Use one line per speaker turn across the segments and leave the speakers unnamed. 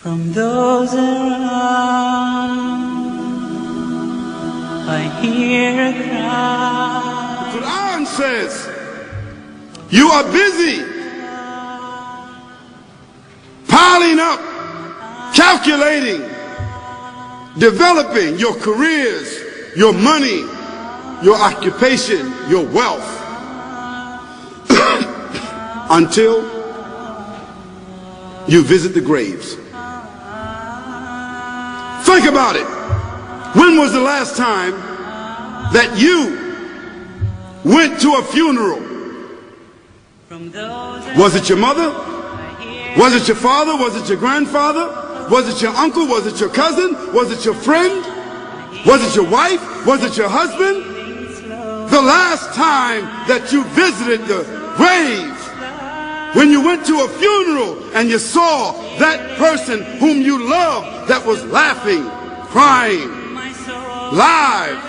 From those around, I hear a cry.
The Quran says, you are busy piling up, calculating, developing your careers, your money, your occupation, your wealth, until you visit the graves. Think about it. When was the last time that you went to a funeral? Was it your mother? Was it your father? Was it your grandfather? Was it your uncle? Was it your cousin? Was it your friend? Was it your wife? Was it your husband? The last time that you visited the grave, when you went to a funeral and you saw that person whom you loved that was laughing, crying, live,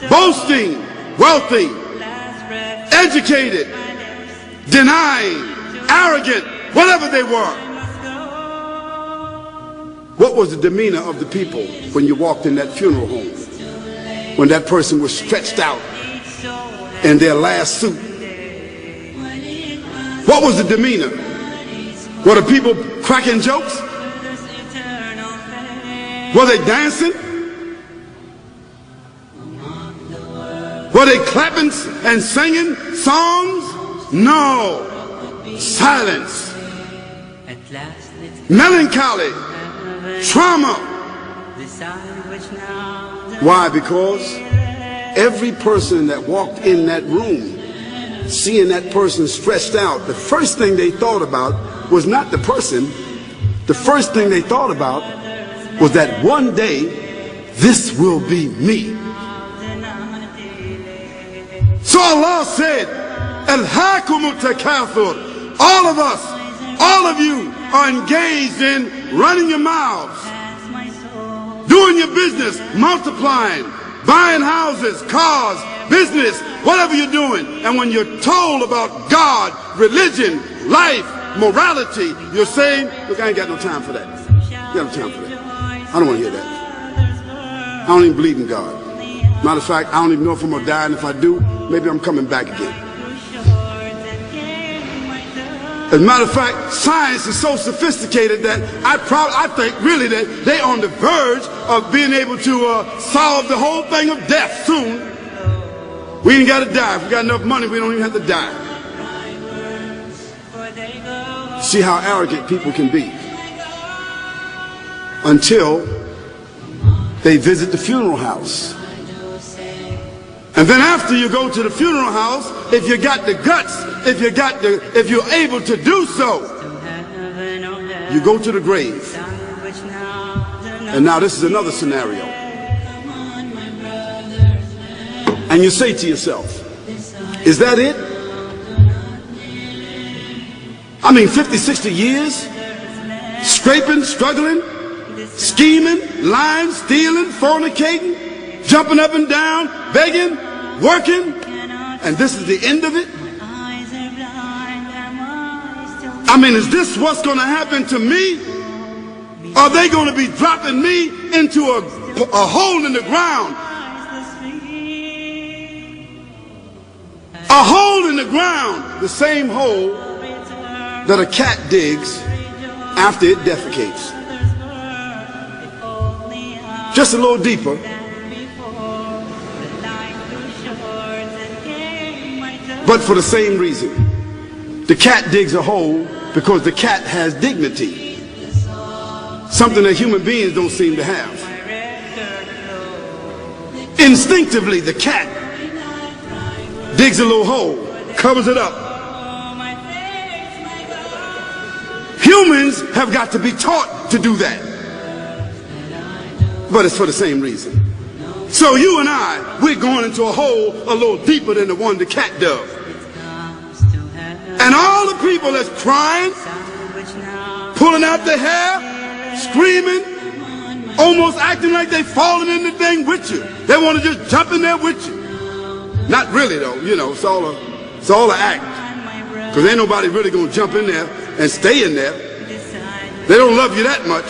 boasting, wealthy, educated, denying, arrogant, whatever they were. What was the demeanor of the people when you walked in that funeral home? When that person was stretched out in their last suit? What was the demeanor? Were the people cracking jokes? Were they dancing? Were they clapping and singing songs? No. Silence. Melancholy. Trauma. Why? Because every person that walked in that room, seeing that person stretched out, the first thing they thought about was not the person. The first thing they thought about was that one day this will be me. So Allah said, Alhaakumut takathur. All of us, all of you are engaged in running your mouths, doing your business, multiplying, buying houses, cars, business, whatever you're doing. And when you're told about God, religion, life, morality, you're saying, look, I ain't got no time for that. I got no time for that. I don't want to hear that. I don't even believe in God. Matter of fact, I don't even know if I'm going to die, and if I do, maybe I'm coming back again. As a matter of fact, science is so sophisticated that I think really that they're on the verge of being able to solve the whole thing of death soon. We ain't got to die. If we got enough money, we don't even have to die. See how arrogant people can be until they visit the funeral house. And then after you go to the funeral house, if you got the guts, if you're able to do so, you go to the grave. And now this is another scenario. And you say to yourself, is that it? I mean, 50, 60 years, scraping, struggling, scheming, lying, stealing, fornicating, jumping up and down, begging, working, and this is the end of it? I mean, is this what's going to happen to me? Are they going to be dropping me into a hole in the ground? A hole in the ground, the same hole that a cat digs after it defecates. Just a little deeper. But for the same reason. The cat digs a hole because the cat has dignity. Something that human beings don't seem to have. Instinctively, the cat digs a little hole, covers it up. Humans have got to be taught to do that. But it's for the same reason. So you and I, we're going into a hole a little deeper than the one the cat dug. And all the people that's crying, pulling out their hair, screaming, almost acting like they falling in the thing with you. They want to just jump in there with you. Not really though, you know, it's all an act. Because ain't nobody really going to jump in there and stay in there. They don't love you that much.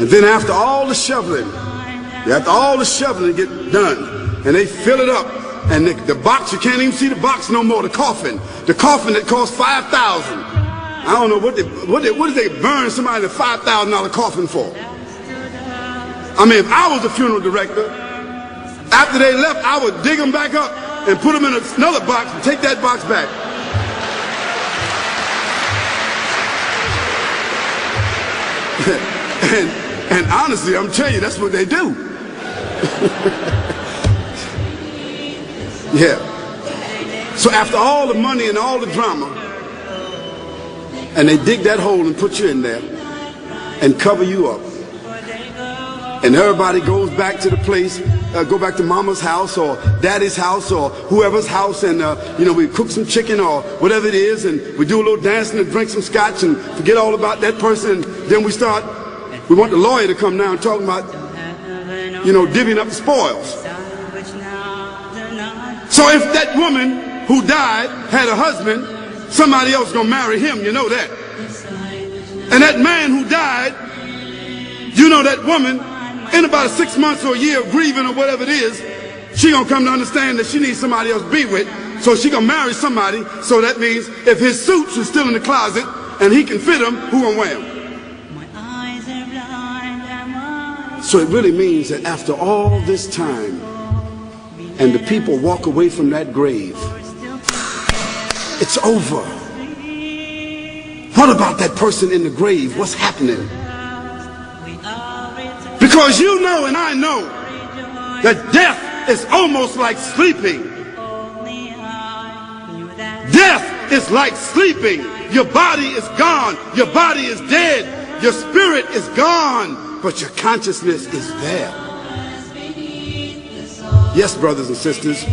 And then after all the shoveling get done, and they fill it up, and the box, you can't even see the box no more, the coffin that cost $5,000. I don't know what did they burn somebody a $5,000 coffin for? I mean, if I was a funeral director, after they left, I would dig them back up and put them in another box and take that box back. And honestly, I'm telling you, that's what they do. Yeah. So after all the money and all the drama, and they dig that hole and put you in there and cover you up, and everybody goes back to the place, go back to mama's house or daddy's house or whoever's house, and we cook some chicken or whatever it is, and we do a little dancing and drink some scotch and forget all about that person, and then we want the lawyer to come now and talk about, divvying up the spoils. So if that woman who died had a husband, somebody else gonna marry him, you know that. And that man who died, that woman, in about 6 months or a year of grieving or whatever it is, she gonna come to understand that she needs somebody else to be with, so she gonna marry somebody. So that means if his suits are still in the closet and he can fit them, who gonna wear them? So it really means that after all this time, and the people walk away from that grave, it's over. What about that person in the grave? What's happening? Because you know and I know that death is almost like sleeping. Death is like sleeping. Your body is gone. Your body is dead. Your spirit is gone. But your consciousness is there. Yes, brothers and sisters.